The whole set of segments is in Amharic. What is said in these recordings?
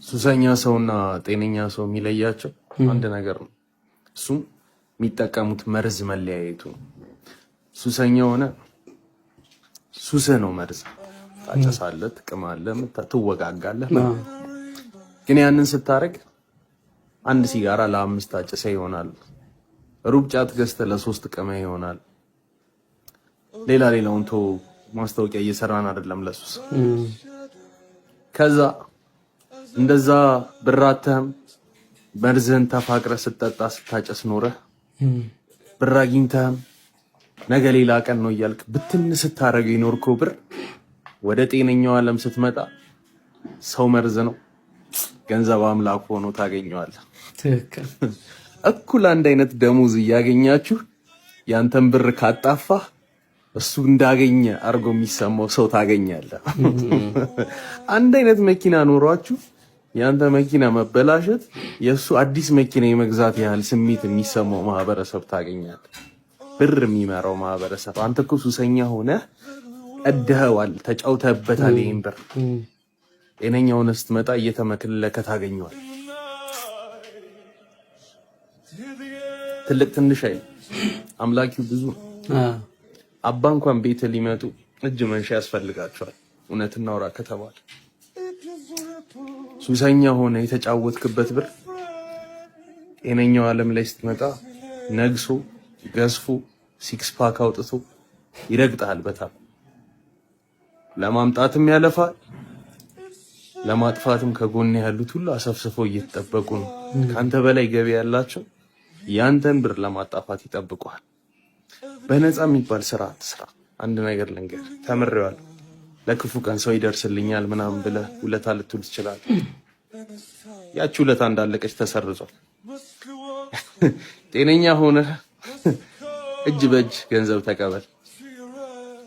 ሱሰኛ ሰውና ጤነኛ ሰው የሚለያቸው አንድ ነገር ነው። እሱም የሚጠቀሙት መርዝ መለያየቱ ነው። ሱሰኛ ሆነ ሱስ ነው መርዝ። ታጨሳለህ፣ ትቅማለህ፣ ትወጋጋለህ። ግን ያንን ስታረግ አንድ ሲጋራ ለ5 አጨሰ ይሆናል። ሩብ ጫት ገዝተህ ለ3 ቅመ ይሆናል። ሌላውን ቶ ማስታወቂያ እየሰራን አይደለም ለሱስ። ከዛ እንደዛ ብራተህም መርዝህን ተፋቅረህ ስትጠጣ ስታጨስ ኖረህ ብር አግኝተህም ነገ ሌላ ቀን ነው እያልክ ብትን ስታረገው ይኖርከው ብር ወደ ጤነኛው ዓለም ስትመጣ ሰው መርዝ ነው፣ ገንዘብ አምላክ ሆኖ ታገኘዋለህ። ትክክል። እኩል አንድ አይነት ደሞዝ እያገኛችሁ ያንተን ብር ካጣፋህ እሱ እንዳገኘ አርጎ የሚሰማው ሰው ታገኛለህ። አንድ አይነት መኪና ኖሯችሁ ያንተ መኪና መበላሸት የሱ አዲስ መኪና የመግዛት ያህል ስሜት የሚሰማው ማህበረሰብ ታገኛለህ። ብር የሚመራው ማህበረሰብ። አንተ እኮ ሱሰኛ ሆነ ቀደኸዋል፣ ተጫውተህበታል። ይሄን ብር ጤነኛውን ስትመጣ እየተመከለከ ታገኘዋል። ትልቅ ትንሽ አይደል፣ አምላኪው ብዙ ነው። አባ እንኳን ቤት ሊመጡ እጅ መንሻ ያስፈልጋቸዋል። እውነት እናውራ ከተባለ ሱሰኛ ሆነ የተጫወትክበት ብር ጤነኛው ዓለም ላይ ስትመጣ ነግሶ ገዝፎ ሲክስ ፓክ አውጥቶ ይረግጣል። በጣም ለማምጣትም ያለፋል፣ ለማጥፋትም ከጎን ያሉት ሁሉ አሰፍስፈው እየተጠበቁ ነው። ካንተ በላይ ገቢ ያላቸው ያንተን ብር ለማጣፋት ይጠብቁሃል። በነፃ የሚባል ስራ አትስራ። አንድ ነገር ልንገር፣ ተምሬዋለሁ። ለክፉ ቀን ሰው ይደርስልኛል ምናምን ብለህ ውለታ ልትውል ትችላለህ። ያቺ ውለታ እንዳለቀች ተሰርዟል። ጤነኛ ሆነህ እጅ በእጅ ገንዘብ ተቀበል።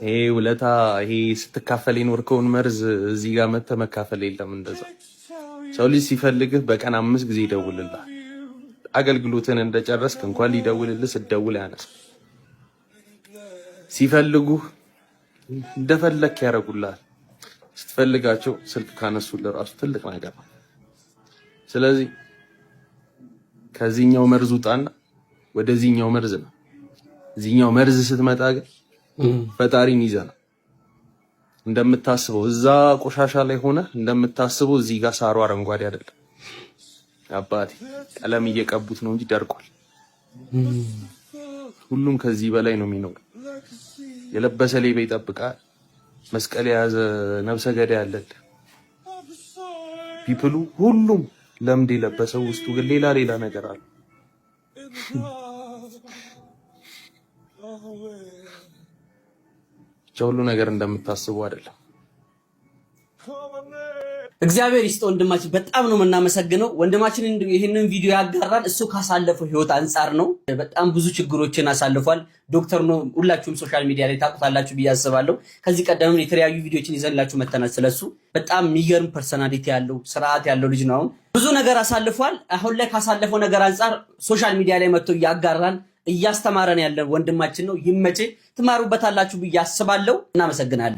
ይሄ ውለታ ይሄ ስትካፈል የኖርከውን መርዝ እዚህ ጋር መተህ መካፈል የለም። እንደዛ ሰው ልጅ ሲፈልግህ በቀን 5 ጊዜ ይደውልልሃል። አገልግሎትን እንደጨረስክ እንኳን ሊደውልልህ ስትደውል ያነሳ። ሲፈልጉህ እንደፈለክ ያደርጉልሃል። ስትፈልጋቸው ስልክ ካነሱልህ ራሱ ትልቅ ነገር ነው። ስለዚህ ከዚህኛው መርዝ ውጣና ወደዚህኛው መርዝ ነው። እዚህኛው መርዝ ስትመጣ ግን ፈጣሪን ይዘህ ነው እንደምታስበው። እዛ ቆሻሻ ላይ ሆነ እንደምታስበው እዚህ ጋር ሳሩ አረንጓዴ አይደለም። አባቴ ቀለም እየቀቡት ነው እንጂ ደርቋል። ሁሉም ከዚህ በላይ ነው የሚኖር። የለበሰ ሌባ ይጠብቃል። መስቀል የያዘ ነብሰ ገዳይ አለ። ፒፕሉ ሁሉም ለምድ የለበሰው ውስጡ ግን ሌላ ነገር አለ። ሁሉ ነገር እንደምታስቡ አይደለም። እግዚአብሔር ይስጥ ወንድማችን፣ በጣም ነው የምናመሰግነው። ወንድማችን ይህንን ቪዲዮ ያጋራል እሱ ካሳለፈው ህይወት አንጻር ነው። በጣም ብዙ ችግሮችን አሳልፏል። ዶክተር ነው፣ ሁላችሁም ሶሻል ሚዲያ ላይ ታውቁታላችሁ ብዬ አስባለሁ። ከዚህ ቀደም የተለያዩ ቪዲዮችን ይዘንላችሁ መተናል። ስለሱ በጣም የሚገርም ፐርሰናሊቲ ያለው ስርዓት ያለው ልጅ ነው። ብዙ ነገር አሳልፏል። አሁን ላይ ካሳለፈው ነገር አንጻር ሶሻል ሚዲያ ላይ መጥቶ ያጋራል፣ እያስተማረን ያለ ወንድማችን ነው። ይመቼ፣ ትማሩበታላችሁ ብዬ አስባለሁ። እናመሰግናለን።